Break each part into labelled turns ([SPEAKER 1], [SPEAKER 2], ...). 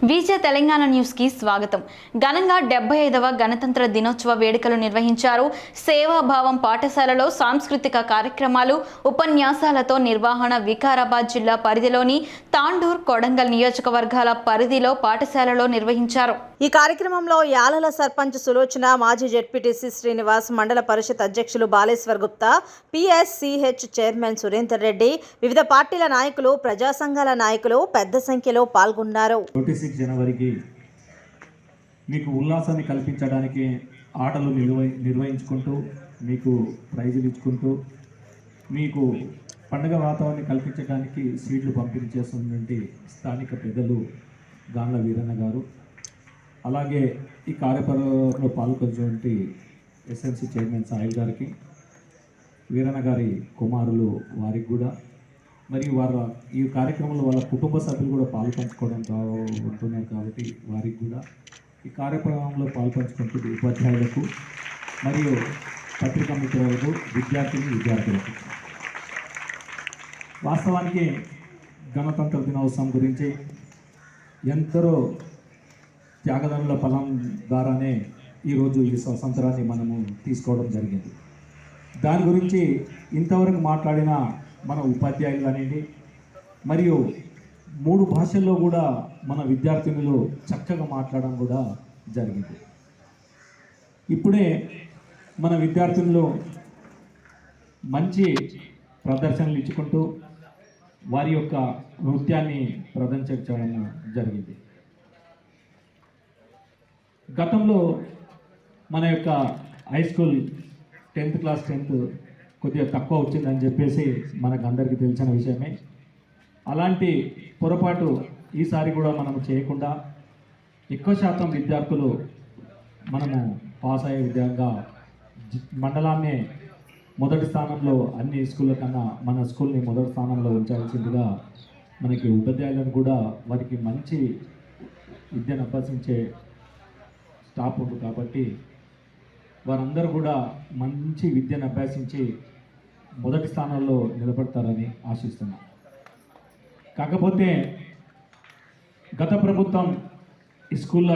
[SPEAKER 1] VJ Telangana news కి స్వాగతం. ఘనంగా 75వ గణతంత్ర దినోత్సవ వేడుకలు నిర్వహించారు. సేవాభావం పాఠశాలలో సాంస్కృతిక కార్యక్రమాలు, ఉపన్యాసాలతో నిర్వహణ. వికారాబాద్ జిల్లా పరిధిలోని తాండూర్, కొడంగల్ నియోజకవర్గాల పరిధిలో పాఠశాలలో నిర్వహించారు.
[SPEAKER 2] ఈ కార్యక్రమంలో యాలల సర్పంచ్ సులోచన, మాజీ జెడ్పీటీసీ శ్రీనివాస్, మండల పరిషత్ అధ్యక్షులు బాలేశ్వర్ గుప్తా, పిఎస్సిహెచ్ చైర్మన్ సురేందర్ రెడ్డి, వివిధ పార్టీల నాయకులు, ప్రజా సంఘాల నాయకులు పెద్ద సంఖ్యలో పాల్గొన్నారు.
[SPEAKER 3] 26 జనవరికి మీకు ఉల్లాసాన్ని కల్పించడానికి ఆటలు నిర్వహించుకుంటూ, మీకు ప్రైజులు ఇచ్చుకుంటూ, మీకు పండుగ వాతావరణం కల్పించడానికి స్వీట్లు పంపిణీ చేస్తున్నటువంటి స్థానిక పెద్దలు గాండ్ల వీరన్న గారు, అలాగే ఈ కార్యక్రమంలో పాల్గొన్నటువంటి ఎస్ఎంసీ చైర్మన్ సాయిల్ గారికి, వీరన్న గారి కుమారులు వారికి కూడా, మరియు వారు ఈ కార్యక్రమంలో వాళ్ళ కుటుంబ సభ్యులు కూడా పాల్పంచుకోవడం ఉంటున్నారు కాబట్టి వారికి కూడా, ఈ కార్యక్రమంలో పాల్పంచుకుంటున్న ఉపాధ్యాయులకు మరియు పత్రికా మిత్రులకు, విద్యార్థులకు వాస్తవానికి గణతంత్ర దినోత్సవం గురించి ఎందరో త్యాగదనుల ఫలం ద్వారానే ఈరోజు ఈ స్వతంత్రాన్ని మనము తీసుకోవడం జరిగింది. దాని గురించి ఇంతవరకు మాట్లాడిన మన ఉపాధ్యాయులు కానివ్వండి, మరియు 3 భాషల్లో కూడా మన విద్యార్థినులు చక్కగా మాట్లాడడం కూడా జరిగింది. ఇప్పుడే మన విద్యార్థినులు మంచి ప్రదర్శనలు ఇచ్చుకుంటూ వారి యొక్క నృత్యాన్ని ప్రదర్శించడం జరిగింది. గతంలో మన యొక్క high school 10th class 10th కొద్దిగా తక్కువ వచ్చిందని చెప్పేసి మనకు అందరికీ తెలిసిన విషయమే. అలాంటి పొరపాటు ఈసారి కూడా మనము చేయకుండా ఎక్కువ శాతం విద్యార్థులు మనము పాస్ అయ్యే విధంగా మండలాన్నే మొదటి స్థానంలో, అన్ని స్కూళ్ళ కన్నా మన స్కూల్ని మొదటి స్థానంలో ఉంచాల్సిందిగా మనకి ఉపాధ్యాయులను కూడా వారికి మంచి విద్యను అభ్యసించే స్టాఫ్ ఉంది కాబట్టి వారందరూ కూడా మంచి విద్యను అభ్యసించి మొదటి స్థానంలో నిలబడతారని ఆశిస్తున్నాం. కాకపోతే గత ప్రభుత్వం ఈ స్కూళ్ళ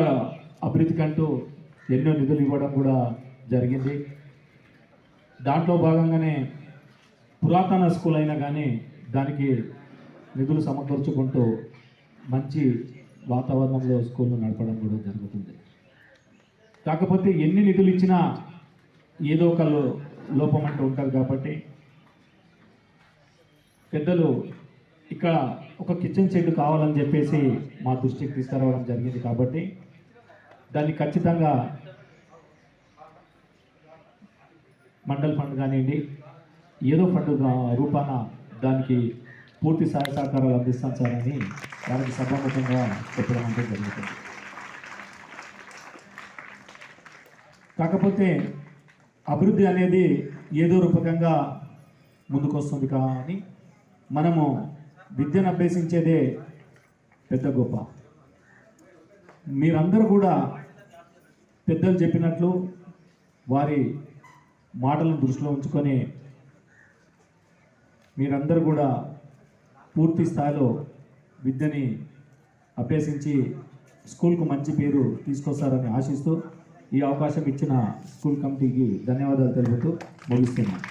[SPEAKER 3] అభివృద్ధికంటూ ఎన్నో నిధులు ఇవ్వడం కూడా జరిగింది. దాంట్లో భాగంగానే పురాతన స్కూల్ అయినా కానీ దానికి నిధులు సమకూర్చుకుంటూ మంచి వాతావరణంలో స్కూల్ను నడపడం కూడా జరుగుతుంది. కాకపోతే ఎన్ని నిధులు ఇచ్చినా ఏదో ఒక లోపం అంటూ ఉంటారు కాబట్టి పెద్దలు ఇక్కడ ఒక కిచెన్ షెడ్ కావాలని చెప్పేసి మా దృష్టికి తీసుకురావడం జరిగింది. కాబట్టి దాన్ని ఖచ్చితంగా మండల్ ఫండ్ కానివ్వండి, ఏదో ఫండ్ రూపాన దానికి పూర్తి సహాయ సహకారాలు అందిస్తాం సార్ అని దానికి సభాముఖంగా చెప్పడం అంటే జరుగుతుంది. కాకపోతే అభివృద్ధి అనేది ఏదో రూపకంగా ముందుకు వస్తుంది. కానీ మనము విద్యను అభ్యసించేదే పెద్ద గొప్ప. మీరందరూ కూడా పెద్దలు చెప్పినట్లు వారి మాటలను దృష్టిలో ఉంచుకొని మీరందరూ కూడా పూర్తి స్థాయిలో విద్యని అభ్యసించి స్కూల్కు మంచి పేరు తీసుకొస్తారని ఆశిస్తూ ఈ అవకాశం ఇచ్చిన స్కూల్ కమిటీకి ధన్యవాదాలు తెలుపుతూ ముగిస్తున్నాను.